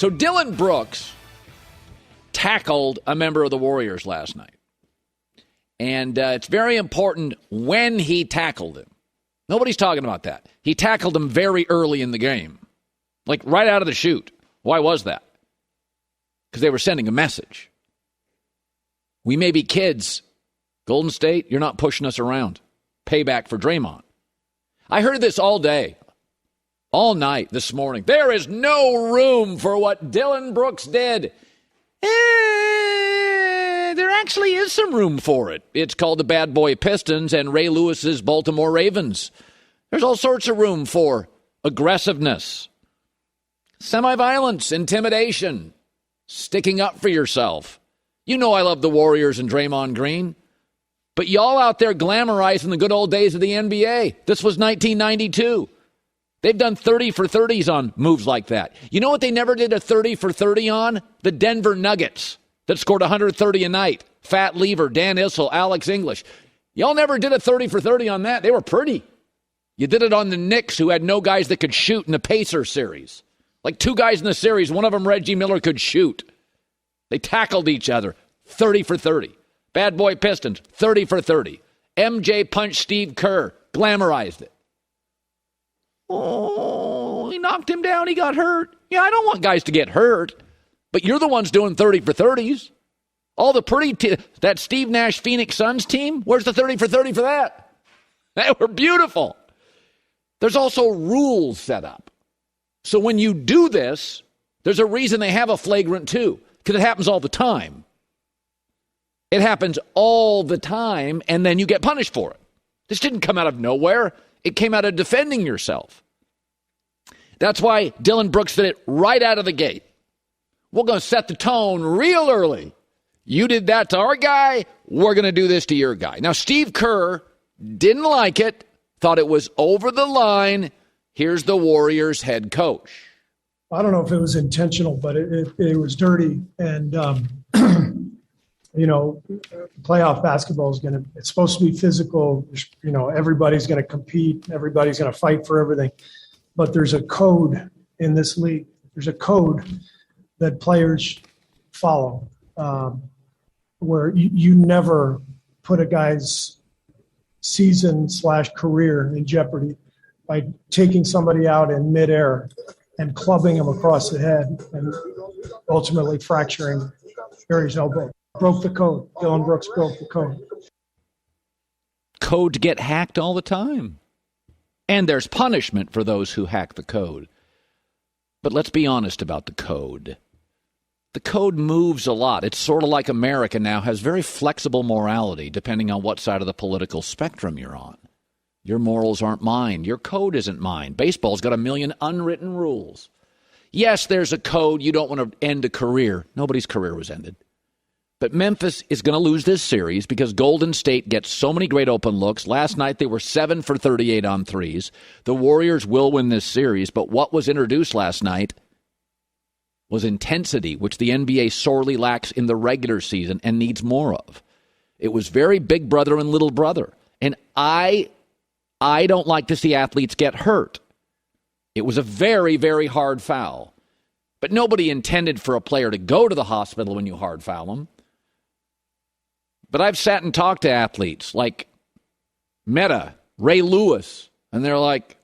So Dillon Brooks tackled a member of the Warriors last night. And it's very important when he tackled him. Nobody's talking about that. He tackled him very early in the game, like right out of the chute. Why was that? Because they were sending a message. We may be kids. Golden State, you're not pushing us around. Payback for Draymond. I heard this all day, all night this morning. There is no room for what Dillon Brooks did. There actually is some room for it. It's called the Bad Boy Pistons and Ray Lewis's Baltimore Ravens. There's all sorts of room for aggressiveness, semi-violence, intimidation, sticking up for yourself. You know I love the Warriors and Draymond Green, but y'all out there glamorizing the good old days of the NBA. This was 1992. They've done 30 for 30s on moves like that. You know what they never did a 30 for 30 on? The Denver Nuggets that scored 130 a night. Fat Lever, Dan Issel, Alex English. Y'all never did a 30 for 30 on that. They were pretty. You did it on the Knicks, who had no guys that could shoot in the Pacers series. Like two guys in the series, one of them, Reggie Miller, could shoot. They tackled each other. 30 for 30. Bad Boy Pistons, 30 for 30. MJ punched Steve Kerr, glamorized it. Oh, he knocked him down. He got hurt. Yeah, I don't want guys to get hurt. But you're the ones doing 30 for 30s. All the pretty, that Steve Nash Phoenix Suns team, where's the 30 for 30 for that? They were beautiful. There's also rules set up. So when you do this, there's a reason they have a flagrant 2, because it happens all the time. It happens all the time, and then you get punished for it. This didn't come out of nowhere. It came out of defending yourself. That's why Dillon Brooks did it right out of the gate. We're going to set the tone real early. You did that to our guy. We're going to do this to your guy. Now, Steve Kerr didn't like it, thought it was over the line. Here's the Warriors head coach. I don't know if it was intentional, but it was dirty. And, playoff basketball it's supposed to be physical. Everybody's going to compete. Everybody's going to fight for everything. But there's a code in this league. There's a code that players follow where you never put a guy's season/career in jeopardy by taking somebody out in midair and clubbing him across the head and ultimately fracturing Barry's elbow. Broke the code. Dillon Brooks broke the code. Codes get hacked all the time. And there's punishment for those who hack the code. But let's be honest about the code. The code moves a lot. It's sort of like America now has very flexible morality depending on what side of the political spectrum you're on. Your morals aren't mine. Your code isn't mine. Baseball's got a million unwritten rules. Yes, there's a code. You don't want to end a career. Nobody's career was ended. But Memphis is going to lose this series because Golden State gets so many great open looks. Last night they were 7 for 38 on threes. The Warriors will win this series, but what was introduced last night was intensity, which the NBA sorely lacks in the regular season and needs more of. It was very big brother and little brother. And I don't like to see athletes get hurt. It was a very, very hard foul. But nobody intended for a player to go to the hospital when you hard foul them. But I've sat and talked to athletes like Meta, Ray Lewis, and they're like,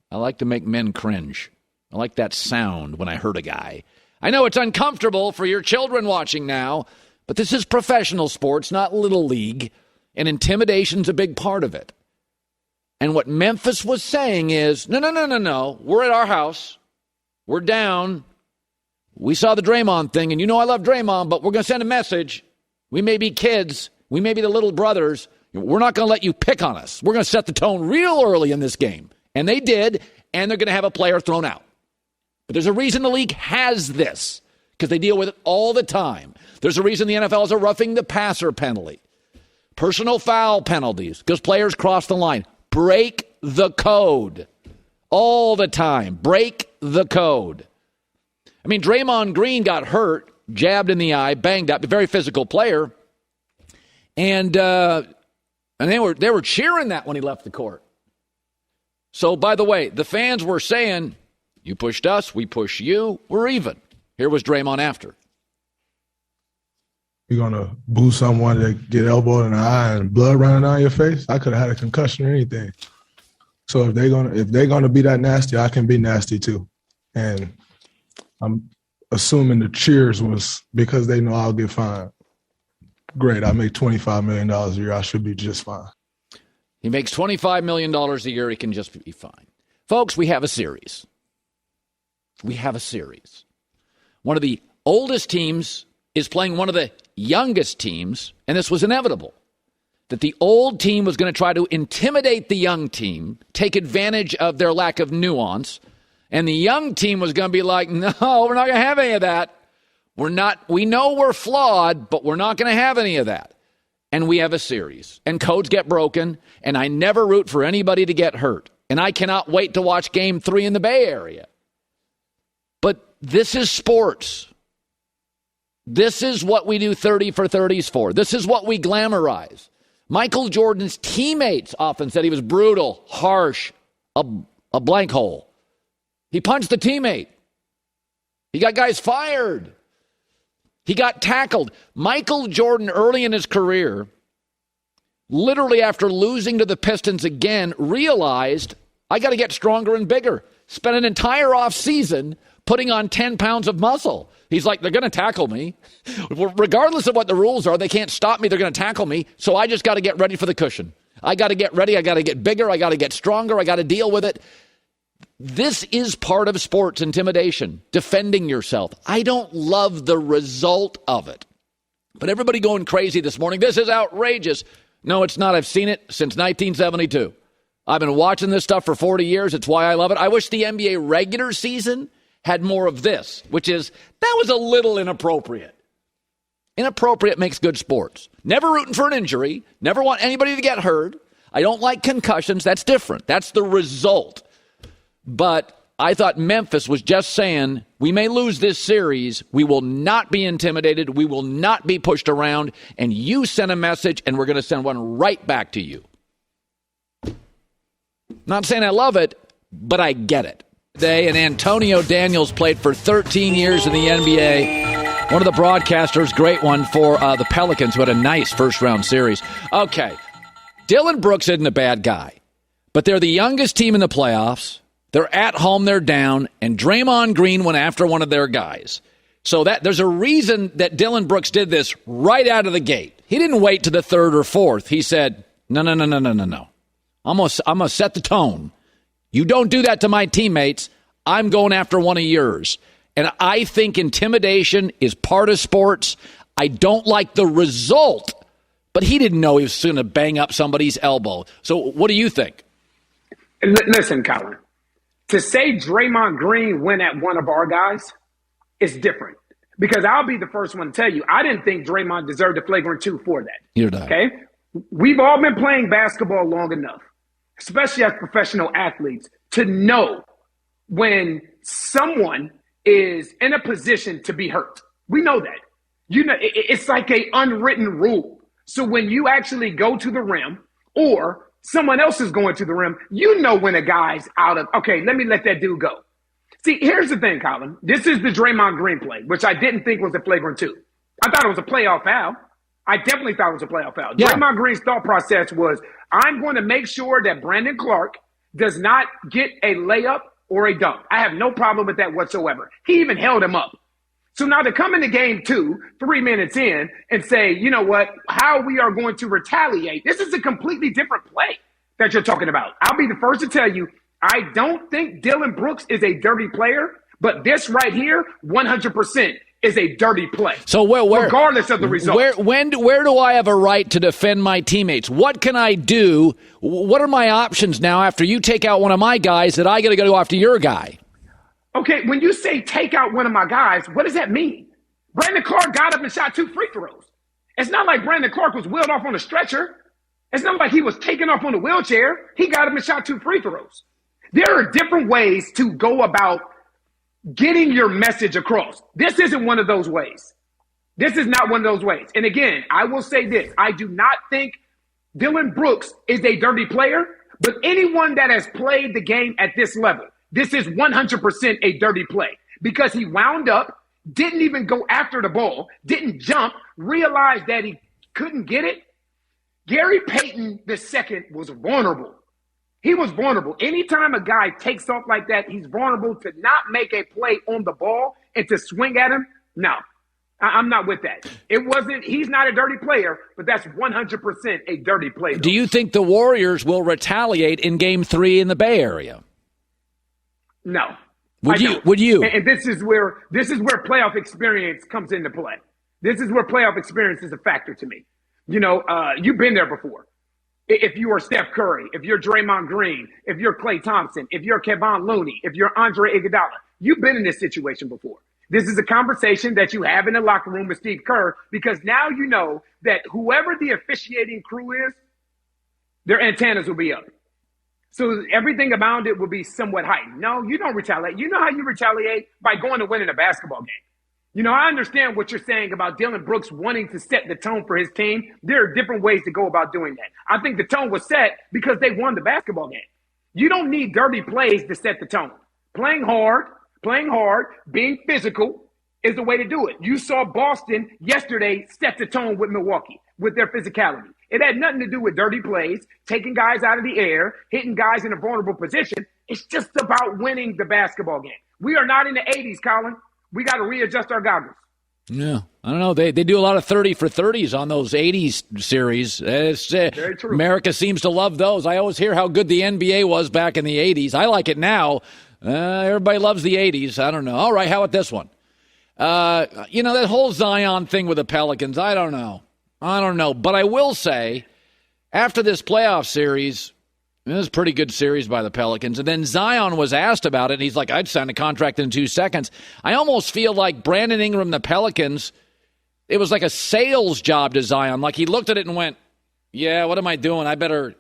I like to make men cringe. I like that sound when I hurt a guy. I know it's uncomfortable for your children watching now, but this is professional sports, not little league, and intimidation's a big part of it. And what Memphis was saying is, no. We're at our house. We're down. We saw the Draymond thing, and you know I love Draymond, but we're going to send a message. We may be kids. We may be the little brothers. We're not going to let you pick on us. We're going to set the tone real early in this game. And they did, and they're going to have a player thrown out. But there's a reason the league has this, because they deal with it all the time. There's a reason the NFL has a roughing the passer penalty. Personal foul penalties, because players cross the line. Break the code. All the time. Break the code. I mean, Draymond Green got hurt, jabbed in the eye, banged up, a very physical player. And they were cheering that when he left the court. So, by the way, the fans were saying, you pushed us, we push you, we're even. Here was Draymond after. You're going to boo someone that get elbowed in the eye and blood running down your face? I could have had a concussion or anything. So if they're gonna be that nasty, I can be nasty too. And I'm assuming the cheers was because they know I'll get fined. Great, I make $25 million a year. I should be just fine. He makes $25 million a year. He can just be fine. Folks, we have a series. One of the oldest teams is playing one of the youngest teams, and this was inevitable. That the old team was going to try to intimidate the young team, take advantage of their lack of nuance, and the young team was going to be like, no, we're not going to have any of that. We know we're flawed, but we're not going to have any of that. And we have a series, and codes get broken, and I never root for anybody to get hurt. And I cannot wait to watch Game 3 in the Bay Area. But this is sports. This is what we do 30 for 30s for. This is what we glamorize. Michael Jordan's teammates often said he was brutal, harsh, a blank hole. He punched the teammate. He got guys fired. He got tackled. Michael Jordan, early in his career, literally after losing to the Pistons again, realized, I got to get stronger and bigger. Spent an entire offseason putting on 10 pounds of muscle. He's like, they're going to tackle me. Regardless of what the rules are, they can't stop me. They're going to tackle me. So I just got to get ready for the cushion. I got to get ready. I got to get bigger. I got to get stronger. I got to deal with it. This is part of sports intimidation, defending yourself. I don't love the result of it. But everybody going crazy this morning, this is outrageous. No, it's not. I've seen it since 1972. I've been watching this stuff for 40 years. It's why I love it. I wish the NBA regular season had more of this, which is, that was a little inappropriate. Inappropriate makes good sports. Never rooting for an injury. Never want anybody to get hurt. I don't like concussions. That's different. That's the result. But I thought Memphis was just saying, we may lose this series. We will not be intimidated. We will not be pushed around. And you send a message, and we're going to send one right back to you. Not saying I love it, but I get it. Today, and Antonio Daniels played for 13 years in the NBA. One of the broadcasters, great one for the Pelicans, who had a nice first-round series. Okay, Dillon Brooks isn't a bad guy, but they're the youngest team in the playoffs. They're at home, they're down, and Draymond Green went after one of their guys. So there's a reason that Dillon Brooks did this right out of the gate. He didn't wait to the third or fourth. He said, no. I'm gonna set the tone. You don't do that to my teammates. I'm going after one of yours. And I think intimidation is part of sports. I don't like the result, but he didn't know he was going to bang up somebody's elbow. So what do you think? Listen, Colin, to say Draymond Green went at one of our guys is different. Because I'll be the first one to tell you, I didn't think Draymond deserved a flagrant 2 for that. You're not. Okay? We've all been playing basketball long enough, especially as professional athletes, to know when someone is in a position to be hurt. We know that. You know, it's like an unwritten rule. So when you actually go to the rim or someone else is going to the rim, you know when a guy's out of, okay, let me let that dude go. See, here's the thing, Colin. This is the Draymond Green play, which I didn't think was a flagrant 2. I thought it was a playoff foul. I definitely thought it was a playoff foul. Yeah. Draymond Green's thought process was, I'm going to make sure that Brandon Clark does not get a layup or a dunk. I have no problem with that whatsoever. He even held him up. So now to come into game 2, 3 minutes in, and say, you know what, how we are going to retaliate. This is a completely different play that you're talking about. I'll be the first to tell you, I don't think Dillon Brooks is a dirty player, but this right here, 100%. is a dirty play. So where regardless of the result. Where do I have a right to defend my teammates? What can I do? What are my options now after you take out one of my guys that I got to go after your guy? Okay, when you say take out one of my guys, what does that mean? Brandon Clark got up and shot 2 free throws. It's not like Brandon Clark was wheeled off on a stretcher. It's not like he was taken off on a wheelchair. He got up and shot 2 free throws. There are different ways to go about getting your message across. This isn't one of those ways. This is not one of those ways. And again, I will say this. I do not think Dillon Brooks is a dirty player, but anyone that has played the game at this level, this is 100% a dirty play because he wound up didn't even go after the ball, didn't jump, realized that he couldn't get it. Gary Payton II was vulnerable. He was vulnerable. Anytime a guy takes off like that, he's vulnerable to not make a play on the ball and to swing at him. No, I'm not with that. He's not a dirty player, but that's 100% a dirty play. Do you think the Warriors will retaliate in Game 3 in the Bay Area? No. Would you? And this is where playoff experience comes into play. This is where playoff experience is a factor to me. You've been there before. If you are Steph Curry, if you're Draymond Green, if you're Klay Thompson, if you're Kevon Looney, if you're Andre Iguodala, you've been in this situation before. This is a conversation that you have in the locker room with Steve Kerr, because now you know that whoever the officiating crew is, their antennas will be up. So everything about it will be somewhat heightened. No, you don't retaliate. You know how you retaliate? By going and winning a basketball game. I understand what you're saying about Dillon Brooks wanting to set the tone for his team. There are different ways to go about doing that. I think the tone was set because they won the basketball game. You don't need dirty plays to set the tone. Playing hard, being physical is the way to do it. You saw Boston yesterday set the tone with Milwaukee with their physicality. It had nothing to do with dirty plays, taking guys out of the air, hitting guys in a vulnerable position. It's just about winning the basketball game. We are not in the 80s, Colin. We got to readjust our goggles. Yeah, I don't know. They do a lot of 30 for 30s on those 80s series. Very true. America seems to love those. I always hear how good the NBA was back in the 80s. I like it now. Everybody loves the 80s. I don't know. All right, how about this one? That whole Zion thing with the Pelicans, I don't know. But I will say, after this playoff series, it was a pretty good series by the Pelicans. And then Zion was asked about it, and he's like, I'd sign a contract in 2 seconds. I almost feel like Brandon Ingram, the Pelicans, it was like a sales job to Zion. Like he looked at it and went, yeah, what am I doing? I better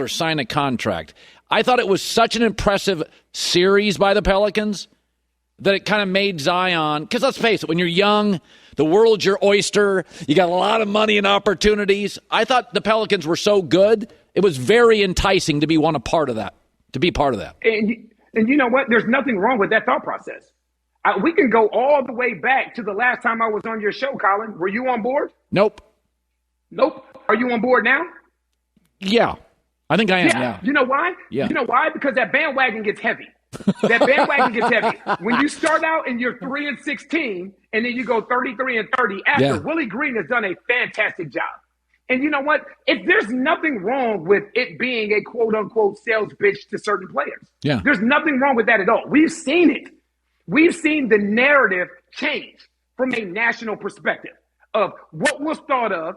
sign a contract. I thought it was such an impressive series by the Pelicans that it kind of made Zion, because let's face it, when you're young, the world's your oyster, you got a lot of money and opportunities. I thought the Pelicans were so good, it was very enticing to be part of that. And you know what? There's nothing wrong with that thought process. We can go all the way back to the last time I was on your show, Colin. Were you on board? Nope. Are you on board now? Yeah. I think I am, yeah. You know why? Yeah. You know why? Because that bandwagon gets heavy. That bandwagon gets heavy. When you start out and you're 3-16, and then you go 33-30 after, Willie Green has done a fantastic job. And you know what? There's nothing wrong with it being a quote-unquote sales pitch to certain players. Yeah. There's nothing wrong with that at all. We've seen it. We've seen the narrative change from a national perspective of what was thought of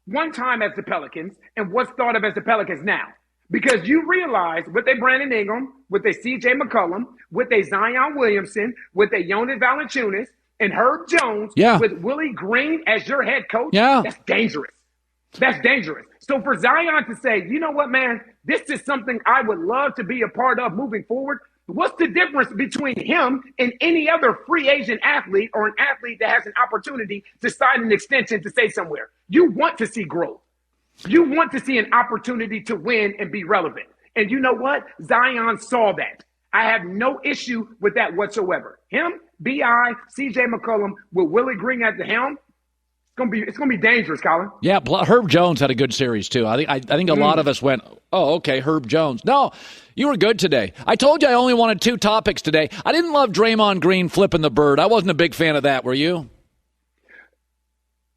one time as the Pelicans and what's thought of as the Pelicans now. Because you realize with a Brandon Ingram, with a C.J. McCollum, with a Zion Williamson, with a Jonas Valanciunas, and Herb Jones, with Willie Green as your head coach, that's dangerous. That's dangerous. So for Zion to say, you know what, man, this is something I would love to be a part of moving forward. What's the difference between him and any other free agent athlete or an athlete that has an opportunity to sign an extension to stay somewhere? You want to see growth. You want to see an opportunity to win and be relevant. And you know what? Zion saw that. I have no issue with that whatsoever. Him, B.I., C.J. McCollum, with Willie Green at the helm, it's gonna be dangerous, Colin. Yeah, Herb Jones had a good series too. I think a lot of us went, oh, okay, Herb Jones. No, you were good today. I told you I only wanted 2 topics today. I didn't love Draymond Green flipping the bird. I wasn't a big fan of that. Were you?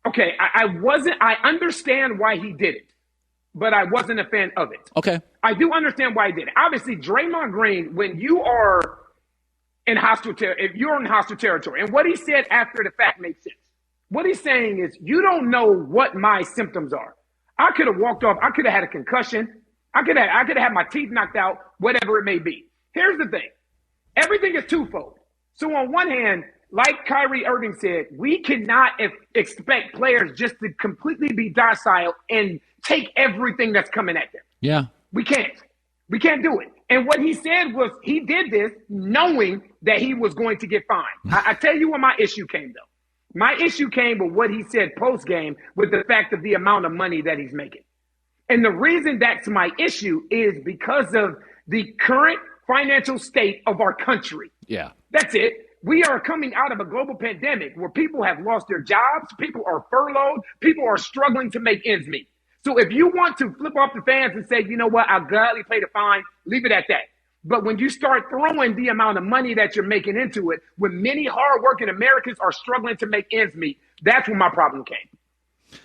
Okay, I wasn't. I understand why he did it, but I wasn't a fan of it. Okay. I do understand why he did it. Obviously, Draymond Green, when you are in hostile territory, if you're in hostile territory, and what he said after the fact makes sense. What he's saying is, you don't know what my symptoms are. I could have walked off. I could have had a concussion. I could have had my teeth knocked out, whatever it may be. Here's the thing. Everything is twofold. So on one hand, like Kyrie Irving said, we cannot expect players just to completely be docile and take everything that's coming at them. Yeah. We can't. We can't do it. And what he said was he did this knowing that he was going to get fined. I tell you where my issue came, though. My issue came with what he said post-game with the fact of the amount of money that he's making. And the reason that's my issue is because of the current financial state of our country. Yeah. That's it. We are coming out of a global pandemic where people have lost their jobs, people are furloughed, people are struggling to make ends meet. So if you want to flip off the fans and say, you know what, I'll gladly pay the fine, leave it at that. But when you start throwing the amount of money that you're making into it, when many hardworking Americans are struggling to make ends meet, that's when my problem came.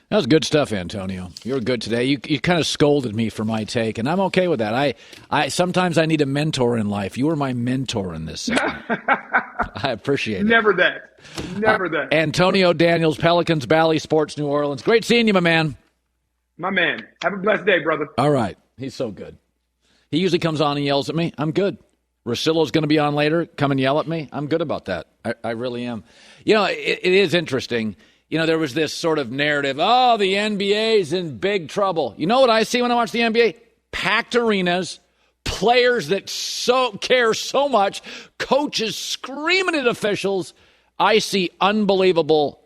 That was good stuff, Antonio. You were good today. You kind of scolded me for my take, and I'm okay with that. I sometimes I need a mentor in life. You were my mentor in this segment. I appreciate it. Never that. Never that. Antonio Daniels, Pelicans, Bally Sports, New Orleans. Great seeing you, my man. My man. Have a blessed day, brother. All right. He's so good. He usually comes on and yells at me. I'm good. Russillo's going to be on later. Come and yell at me. I'm good about that. I really am. You know, it is interesting. You know, there was this sort of narrative, oh, the NBA's in big trouble. You know what I see when I watch the NBA? Packed arenas, players that care so much, coaches screaming at officials. I see unbelievable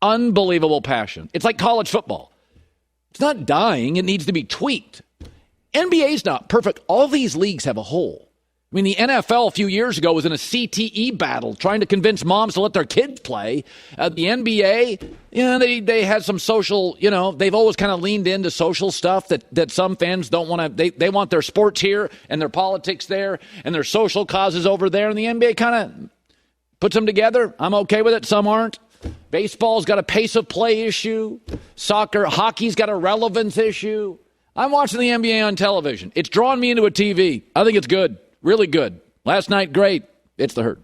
passion. It's like college football. It's not dying. It needs to be tweaked. NBA's not perfect. All these leagues have a hole. I mean, the NFL a few years ago was in a CTE battle trying to convince moms to let their kids play. The NBA, you know, they had some social, you know, they've always kind of leaned into social stuff that some fans don't want to. They want their sports here and their politics there and their social causes over there. And the NBA kind of puts them together. I'm okay with it. Some aren't. Baseball's got a pace of play issue. Hockey's got a relevance issue. I'm watching the NBA on television. It's drawn me into a TV. I think it's good. Really good. Last night, great. It's the Herd.